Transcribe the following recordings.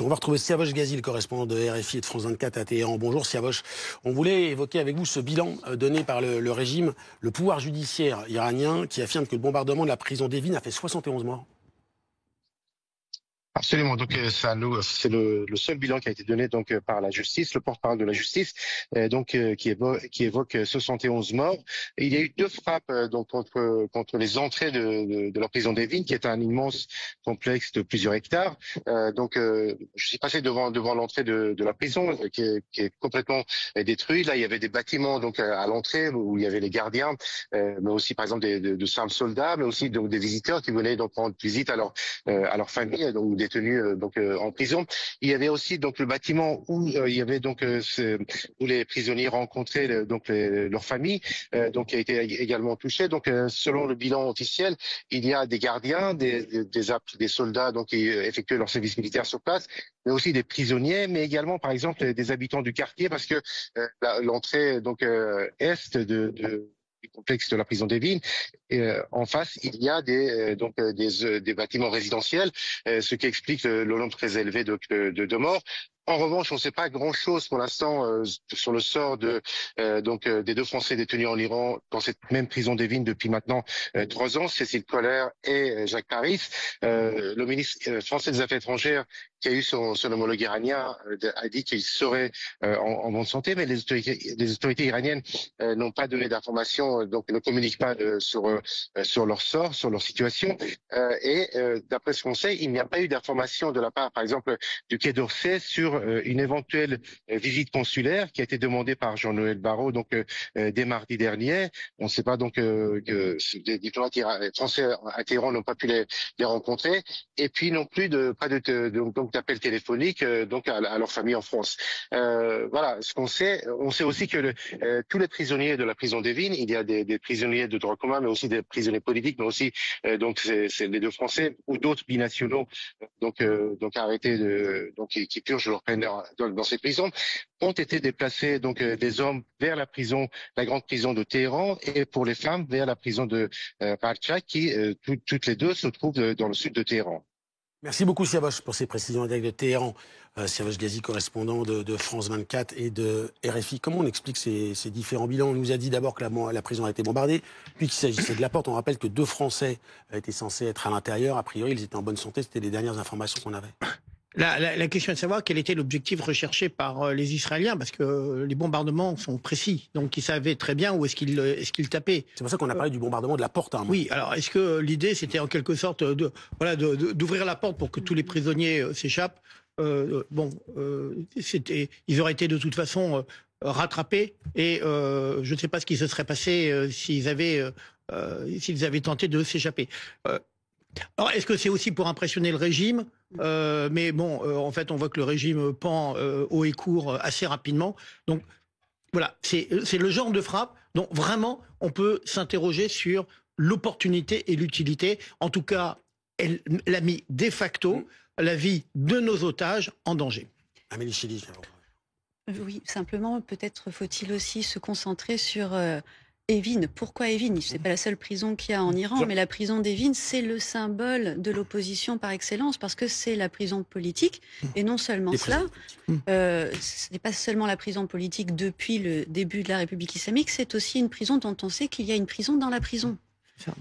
On va retrouver Siavosh Ghazi, le correspondant de RFI et de France 24 à Téhéran. Bonjour Siavosh. On voulait évoquer avec vous ce bilan donné par le régime, le pouvoir judiciaire iranien, qui affirme que le bombardement de la prison d'Evin a fait 71 morts. Absolument. Donc, c'est le seul bilan qui a été donné donc par la justice, le porte-parole de la justice, qui évoque 71 morts. Et il y a eu 2 frappes donc contre les entrées de la prison d'Evin, qui est un immense complexe de plusieurs hectares. Je suis passé devant l'entrée de la prison, qui est complètement détruite. Là, il y avait des bâtiments donc à l'entrée où il y avait les gardiens, mais aussi par exemple de simples soldats, mais aussi donc des visiteurs qui venaient donc rendre visite à leur famille, donc détenus en prison. Il y avait aussi donc le bâtiment où il y avait donc où les prisonniers rencontraient leurs familles, qui a été également touché. Donc selon le bilan officiel, il y a des gardiens, des soldats donc qui effectuent leur service militaire sur place, mais aussi des prisonniers, mais également par exemple des habitants du quartier, parce que l'entrée est du complexe de la prison d'Evin. En face, il y a des bâtiments résidentiels, ce qui explique le nombre très élevé de morts. En revanche, on ne sait pas grand-chose pour l'instant sur le sort des 2 Français détenus en Iran dans cette même prison d'Evin depuis maintenant 3 ans, Cécile Coller et Jacques Paris. Le ministre français des Affaires étrangères, qui a eu son homologue iranien, a dit qu'il serait en bonne santé, mais les autorités iraniennes n'ont pas donné d'informations, donc ne communiquent pas sur leur sort, sur leur situation. D'après ce qu'on sait, il n'y a pas eu d'informations de la part, par exemple, du Quai d'Orsay sur une éventuelle visite consulaire qui a été demandée par Jean-Noël Barrot dès mardi dernier. On ne sait pas que des diplomates français à Téhéran n'ont pas pu les rencontrer, et puis non plus pas d'appel téléphonique à leur famille en France. Voilà ce qu'on sait. On sait aussi que tous les prisonniers de la prison d'Evin, il y a des prisonniers de droit commun, mais aussi des prisonniers politiques, mais aussi c'est les 2 Français ou d'autres binationaux arrêtés qui purgent leur peine dans ces prisons, ont été déplacés des hommes vers la grande prison de Téhéran, et pour les femmes vers la prison de Palchak, qui toutes les 2 se trouvent dans le sud de Téhéran. Merci beaucoup Siavosh pour ces précisions en direct de Téhéran. Siavosh Ghazi, correspondant de France 24 et de RFI. Comment on explique ces différents bilans? On nous a dit d'abord que la prison a été bombardée, puis qu'il s'agissait de la porte. On rappelle que 2 Français étaient censés être à l'intérieur. A priori, ils étaient en bonne santé. C'était les dernières informations qu'on avait. La question est de savoir quel était l'objectif recherché par les Israéliens, parce que les bombardements sont précis, donc ils savaient très bien où est-ce qu'ils tapaient. C'est pour ça qu'on a parlé du bombardement de la porte. Oui, alors est-ce que l'idée c'était en quelque sorte d'ouvrir la porte pour que tous les prisonniers s'échappent? Ils auraient été de toute façon rattrapés, et je ne sais pas ce qui se serait passé s'ils avaient tenté de s'échapper. Alors, est-ce que c'est aussi pour impressionner le régime? En fait, on voit que le régime pend haut et court assez rapidement. Donc, voilà, c'est le genre de frappe dont vraiment on peut s'interroger sur l'opportunité et l'utilité. En tout cas, elle a mis de facto la vie de nos otages en danger. Amélie Chili. Oui, simplement, peut-être faut-il aussi se concentrer sur Evin. Pourquoi Evin? Ce n'est pas la seule prison qu'il y a en Iran, mais la prison d'Evin, c'est le symbole de l'opposition par excellence, parce que c'est la prison politique. Et non seulement cela, ce n'est pas seulement la prison politique depuis le début de la République islamique, c'est aussi une prison dont on sait qu'il y a une prison dans la prison.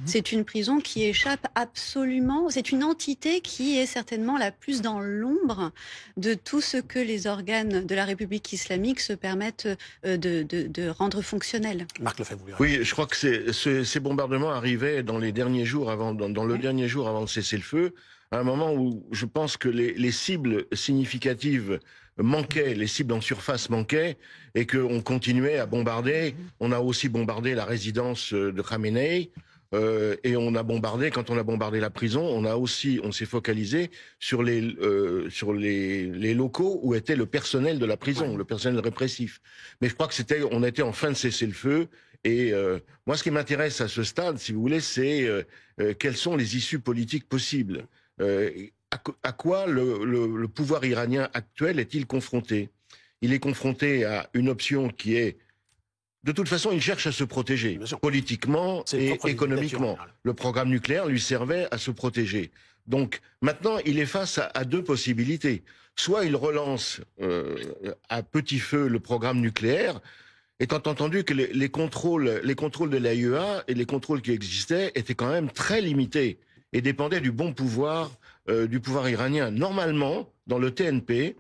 C'est une prison qui échappe absolument, c'est une entité qui est certainement la plus dans l'ombre de tout ce que les organes de la République islamique se permettent de rendre fonctionnel. Marc Lefebvre. Oui, je crois que ces bombardements arrivaient dans les derniers jours dans le dernier jour avant de cesser le feu, à un moment où je pense que les cibles significatives manquaient, les cibles en surface manquaient, et qu'on continuait à bombarder. On a aussi bombardé la résidence de Khamenei. Et on a bombardé, quand on a bombardé la prison, on s'est focalisé sur les locaux où était le personnel de la prison, le personnel répressif. Mais je crois que on était en fin de cessez-le-feu. Et moi, ce qui m'intéresse à ce stade, si vous voulez, c'est quelles sont les issues politiques possibles. À quoi le pouvoir iranien actuel est-il confronté? Il est confronté à une option qui est... De toute façon, il cherche à se protéger, politiquement et économiquement. Le programme nucléaire lui servait à se protéger. Donc, maintenant, il est face à 2 possibilités. soit il relance à petit feu le programme nucléaire, étant entendu que les contrôles de l'AIEA et les contrôles qui existaient étaient quand même très limités et dépendaient du bon pouvoir du pouvoir iranien. Normalement, dans le TNP,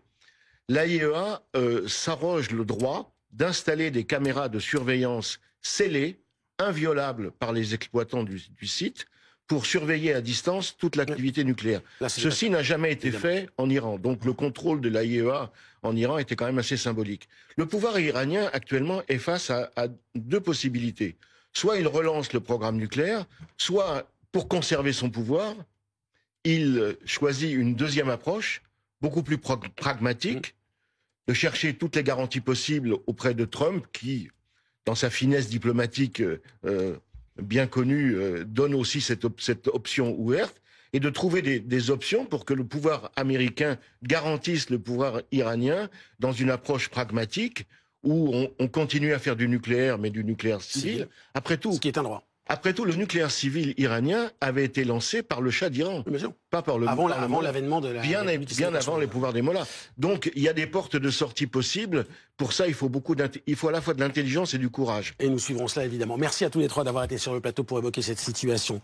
l'AIEA s'arroge le droit d'installer des caméras de surveillance scellées, inviolables par les exploitants du site, pour surveiller à distance toute l'activité nucléaire. Là, Ceci n'a jamais été fait en Iran. Donc le contrôle de l'AIEA en Iran était quand même assez symbolique. Le pouvoir iranien actuellement est face à deux possibilités. Soit il relance le programme nucléaire, soit pour conserver son pouvoir, il choisit une deuxième approche, beaucoup plus pragmatique, de chercher toutes les garanties possibles auprès de Trump, qui, dans sa finesse diplomatique bien connue, donne aussi cette option ouverte, et de trouver des options pour que le pouvoir américain garantisse le pouvoir iranien dans une approche pragmatique, où on continue à faire du nucléaire, mais du nucléaire civil. Après tout, ce qui est un droit. Après tout, le nucléaire civil iranien avait été lancé par le Shah d'Iran, pas par le avant l'avènement de la bien avant les pouvoirs des mollahs. Donc il y a des portes de sortie possibles. Pour ça, il faut à la fois de l'intelligence et du courage. Et nous suivrons cela évidemment. Merci à tous les trois d'avoir été sur le plateau pour évoquer cette situation.